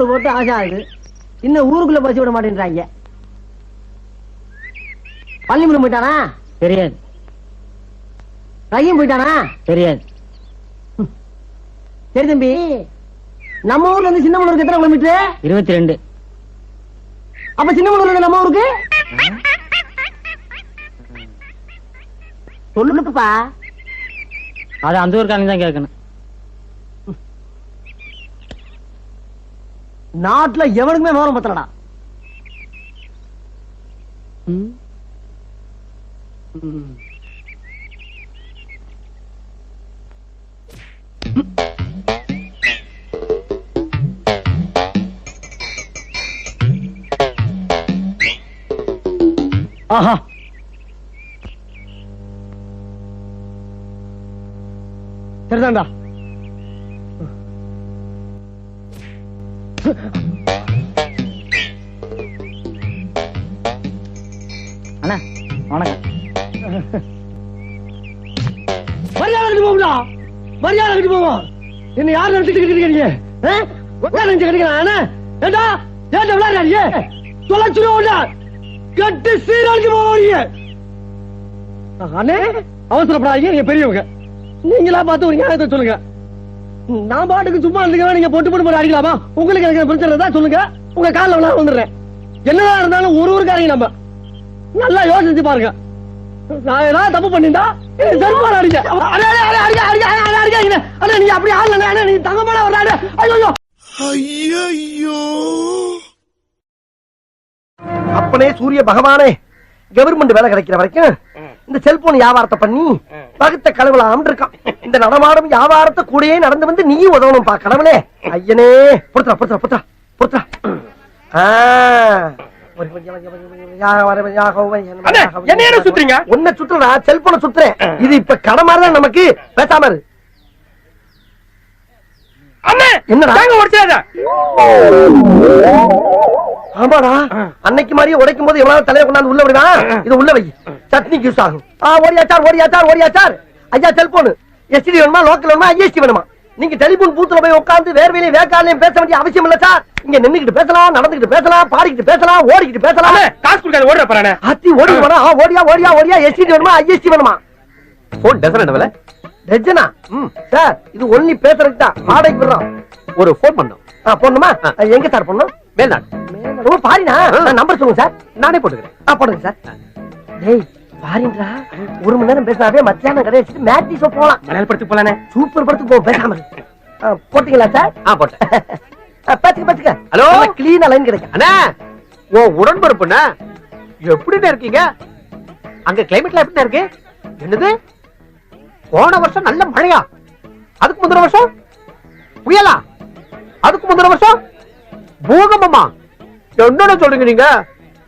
போட்டு ஆசை ஆகுது. இன்னும் ஊருக்குள்ள பசி விட மாட்டேன்றாங்க. பள்ளிமுறை போயிட்டானா? தெரியாது. ரஹீம் போயிட்டானா? தெரியாது. சரி தம்பி, நம்ம ஊர்ல இருந்து சின்னமனூருக்கு எத்தனை கிலோமீட்டர்? 22. அப்ப சின்னமனூர்ல இருந்து நம்ம ஊருக்கு சொல்லுப்பா. அது அந்த ஊருக்காரங்க தான் கேட்கணும். நாட்டுல எவனுக்குமே விவரம் பத்தலடா. ஆஹா, சரிதான்டா. அண்ணா வணக்கம். மரியாதை போகும்டா, மரியாதை போவோம். என்ன யார் நினைச்சிட்டு இருக்கீங்க? ஏண்டா ஏண்டா விளையாடுறீங்க? தொலைச்சுடுவோம்டா, கட்டு சீராளுக்கு போவீங்க. அண்ணே அவசரப்படாதீங்க, நீங்க பெரியவங்க. நீங்களா பார்த்து ஒரு நியாயத்தை சொல்லுங்க. நான் பாட்டுக்கு சும்மா இருந்துக்க, நீங்க பொட்டு போட்டு அடிக்கலாமா? உங்களுக்கு எனக்கு பிரச்சனை தான் சொல்லுங்க, உங்க காலில் விளையாட வந்துடுறேன். என்னதான் இருந்தாலும் ஒரு ஊருக்காரங்க நம்ம நல்லா யோசிச்சு பாருங்க. நான் ஏதாவது தப்பு பண்ணிட்டா செருப்பால அடிங்க. நீங்க அப்படி ஆளு, நீங்க தங்கமான ஒரு நாடு. ஐயோ ஐயோ, அப்பனே சூரிய பகவானே, கவர்மெண்ட் வேலை கிடைக்கிற வரைக்கும் இந்த செல்போன் வியாபாரத்தை பண்ணி பகுத்த கடவுளாம் இருக்கான். இந்த நடமாடும் வியாபாரத்தை கூடயே நடந்து வந்து நீ உதவணும் பா கடவுளே. ஐயனே பொறுத்தா பொறுத்தா பொறுத்தா பொறுத்தா. என்ன சுத்துறீங்க? ஒன்ன சுத்துறா, செல்போனை சுத்துறேன். இது இப்ப கடை மாதிரிதான் நமக்கு. பேசாம இரு. ஆமாடா, அன்னைக்கு மாதிரியே உடைக்கும் போது எவ்வளவு தலையை கொண்டாந்து உள்ள விடுவான். இது உள்ள வை, சட்னிக்கு யூஸ் ஆகும். ஓடியாச்சார் ஓடியாச்சார் ஓடியாச்சார். ஐயா செல்போன் எஸ்டி வேணுமா, லோக்கல் வேணுமா, ஐஎஸ்டி வேணுமா? நீங்க டெலிபோன் பூத்துல போய் உட்கார்ந்து வேர்வையிலையும் வேக்காலையும் பேச வேண்டிய அவசியம் இல்ல சார். இங்க நின்னுக்கிட்டு பேசலாம், நடந்துகிட்டு பேசலாம், பாடிக்கிட்டு பேசலாம், ஓடிக்கிட்டு பேசலாம். காசு கொடுக்காத ஓடுற பாரு. அத்தி ஓடி வேணா, ஓடியா ஓடியா ஓடியா. எஸ்டி வேணுமா, ஐஎஸ்டி வேணுமா? போன் டசன் என்ன விலை? டஜனா? சார் இது ஒன்லி பேசுறதுக்கு தான், வாடகைக்கு விடுறோம். ஒரு போன் பண்ணோம். போடணுமா? எங்க சார் பண்ணணும்? மேல்நாடு. மேல்நாடு பாரினா? நம்பர் சொல்லுங்க சார், நானே போட்டுக்கிறேன். போடுங்க சார். டேய் பாருங்கடா, ஒரு மணி நேரம் பேசினாவே மத்தியானம் கடை வச்சுட்டு மேட்ச் ஷோ போலாம். மலையாள படத்துக்கு போலானே? சூப்பர் படத்துக்கு போ, பேசாம. போட்டீங்களா சார்? போட்டேன். பாத்துக்க பாத்துக்க. ஹலோ, கிளீனா லைன் கிடைக்கும். அண்ணா ஓ உடன்பரப்புண்ணா, எப்படிண்ணா இருக்கீங்க? அங்க கிளைமேட்ல எப்படிண்ணா இருக்கு? என்னது போன வருஷம் நல்ல மழையா? அதுக்கு முந்தின வருஷம் புயலா? அதுக்கு முந்தின வருஷம் பூகம்பமா? என்னன்னு சொல்றீங்க நீங்க?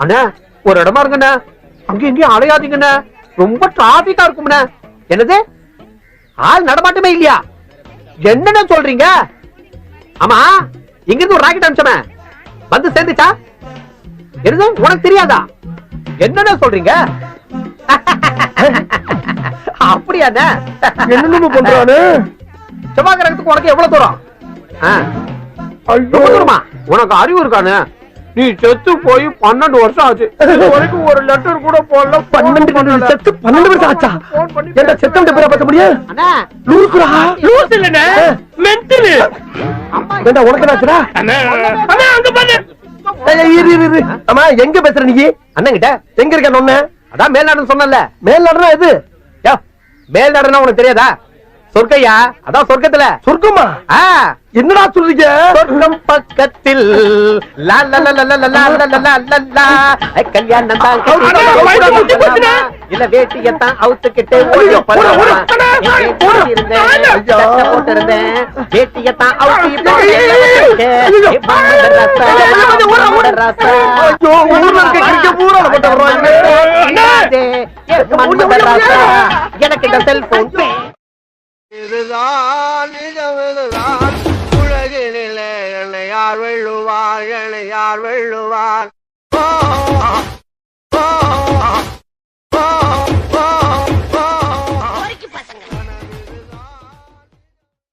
அண்ணா ஒரு இடமா இருங்கண்ணா, அங்க எங்கேயும் அலையாதீங்கண்ணா, ரொம்ப டிராபிக்கா இருக்கும்ண்ணா. என்னது ஆள் நடமாட்டமே இல்லையா? என்னன்னு சொல்றீங்க? ஆமா, இங்க இருந்து ஒரு ராக்கெட் அனுப்பிச்சமே வந்து சேர்ந்துச்சா? என்னது உனக்கு தெரியாதா? என்னன்னு சொல்றீங்க? அப்படியாண்ணா? என்ன பண்றானு? செவ்வாய் கிரகத்துக்கு உனக்கு எவ்வளவு தூரம்? தூரமா? உனக்கு அறிவு இருக்கானு? நீ செத்து போய் 12 வருஷம் ஆச்சு, வரைக்கும் ஒரு லெட்டர் கூட போடல. 12 செத்து 12 வருஷம் ஆச்சா? என்ன செத்தவங்க பேரை பார்த்த முடியும்? அண்ணா லூசுடா. லூஸ் இல்லனே, மென்டல். ஏண்டா உனக்கு என்னாச்சுடா? அண்ணா அண்ணா அங்க பாரு. இரு இரு இரு. அம்மா எங்க பேசுற நீ? அண்ணன் கிட்ட. எங்க இருக்க நொண்ணே? அதான் மேல்நாடுன்னு சொன்னல. மேல்நாடுனா எது? யோ மேல்நாடுனா உனக்கு தெரியாதா? சொர்க்கையா, அதான் சொர்க்கத்துல. சொர்க்கமா? என்னடா சொல்றீங்க? சொர்க்கம் பக்கத்தில் கல்யாணம் தான் இல்ல, வேட்டியத்தான் அவுத்துக்கிட்டு போட்டிருந்தேன். வேட்டியத்தான் எனக்கு இந்த செல்போன் இதுதான் நிஜமிதுதான். உலகினிலே என்னை யார் வெல்லுவார், என்னை யார் வெல்லுவார்?